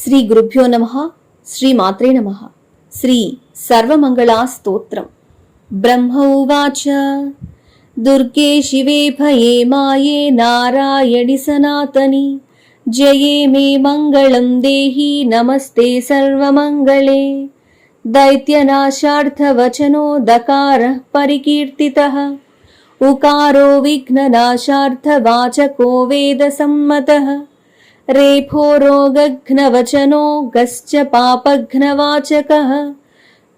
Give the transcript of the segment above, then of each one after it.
శ్రీ గురుభ్యో నమః. శ్రీ మాత్రే నమః. శ్రీ సర్వమంగళా స్తోత్రం. బ్రహ్మ ఉవాచ దుర్గే శివే భయే మాయే నారాయణి సనాతని జయే మే మంగళం దేహి నమస్తే సర్వమంగళే. దైత్యనాశార్థవచనో దకారః పరికీర్తితః ఉకారో విఘ్ననాశార్థవాచకో వేదసమ్మతః. रेफो रोगघ्नवचनो गश्च पापघ्नवाचकः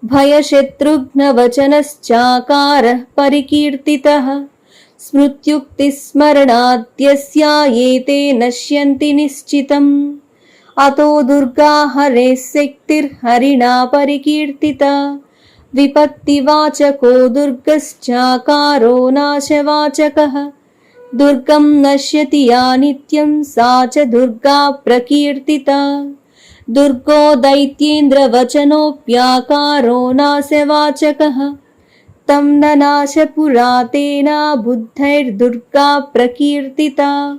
भयशत्रुघ्नवचनश्चाकारः परिकीर्तितः. स्मृत्युक्तिस्मरणाद्यस्या एते नश्यन्ति निश्चितम्. अतो दुर्गा हरेः शक्तिर्हरिणा परिकीर्तिता. विपत्तिवाचको दुर्गश्चाकारो नाशवाचकः. दुर्गं नश्यति या नित्यं सा च दुर्गा प्रकीर्तिता. दुर्गो दैत्येन्द्रवचनोऽप्याकारो नाशवाचकः. तं न नाशपुरातेना बुद्धैर्दुर्गा प्रकीर्तिता.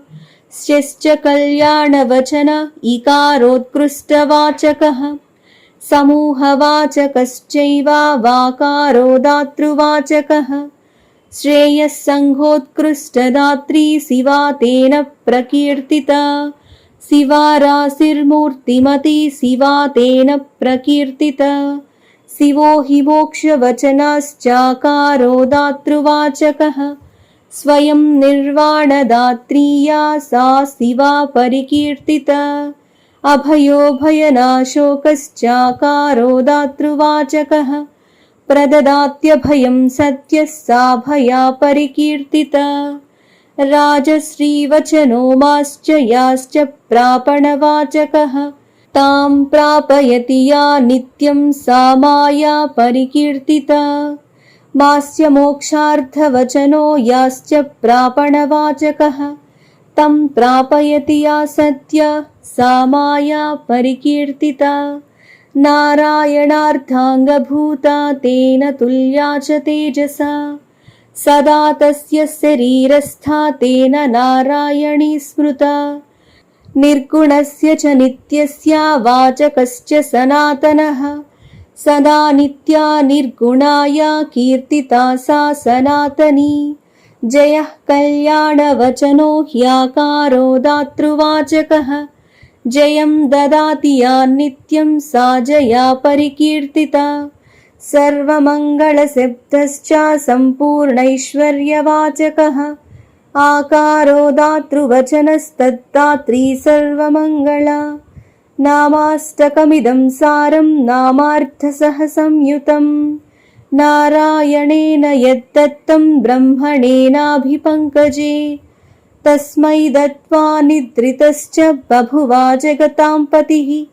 श्च कल्याणवचन इकारोत्कृष्टवाचकः. समूहवाचकश्चैव वाकारो दातृवाचकः. श्रेयः संघोत्कृष्टदात्री शिवा तेन प्रकीर्तिता. शिवा राशिर्मूर्तिमती शिवा तेन प्रकीर्तिता. शिवो हि मोक्षवचनश्चाकारो दातृवाचकः. स्वयं निर्वाणदात्रीया सा शिवा परिकीर्तिता. अभयो भयनाशोकश्चाकारो दातृवाचकः. प्रददात्यभयं सत्यः सा भया परिकीर्तिता. राजश्रीवचनो माश्च याश्च प्रापणवाचकः. तां प्रापयति या नित्यं सा माया परिकीर्तिता. मास्य मोक्षार्थवचनो याश्च प्रापणवाचकः. तं प्रापयति या सत्य सा माया परिकीर्तिता. नारायणार्थाङ्गभूता तेन तुल्या च तेजसा. सदा तस्य शरीरस्था तेन नारायणी स्मृता. निर्गुणस्य च नित्यस्य वाचकश्च सनातनः. सदा नित्या निर्गुणाया कीर्तिता सा सनातनी. जयः कल्याणवचनो ह्याकारो दातृवाचकः. जयं ददाति या नित्यं सा जया परिकीर्तिता. सर्वमङ्गलशब्दश्च सम्पूर्णैश्वर्यवाचकः. आकारो दातृवचनस्तद्दात्री सर्वमङ्गला. नामाष्टकमिदं सारं नामार्थसहसंयुतं. नारायणेन यद्दत्तं ब्रह्मणेनाभिपङ्कजे. तस्मै दत्त्वा निद्रितश्च बभुवा जगतां पतिः.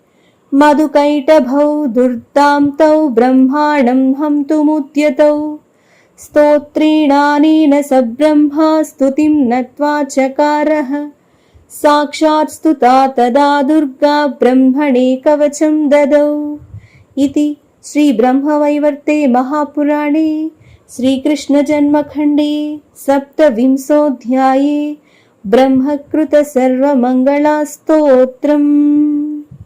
मधुकैटभौ दुर्दां तौ ब्रह्माणं हन्तुमुद्यतौ. स्तोत्रेणानेन स ब्रह्मा स्तुतिं नत्वा चकारः. साक्षात् स्तुता तदा दुर्गा ब्रह्मणे कवचं ददौ. इति श्रीब्रह्मवैवर्ते महापुराणे श्रीकृष्णजन्मखण्डे सप्तविंशोऽध्याये ब्रह्मकृत सर्वमङ्गलास्तोत्रम्.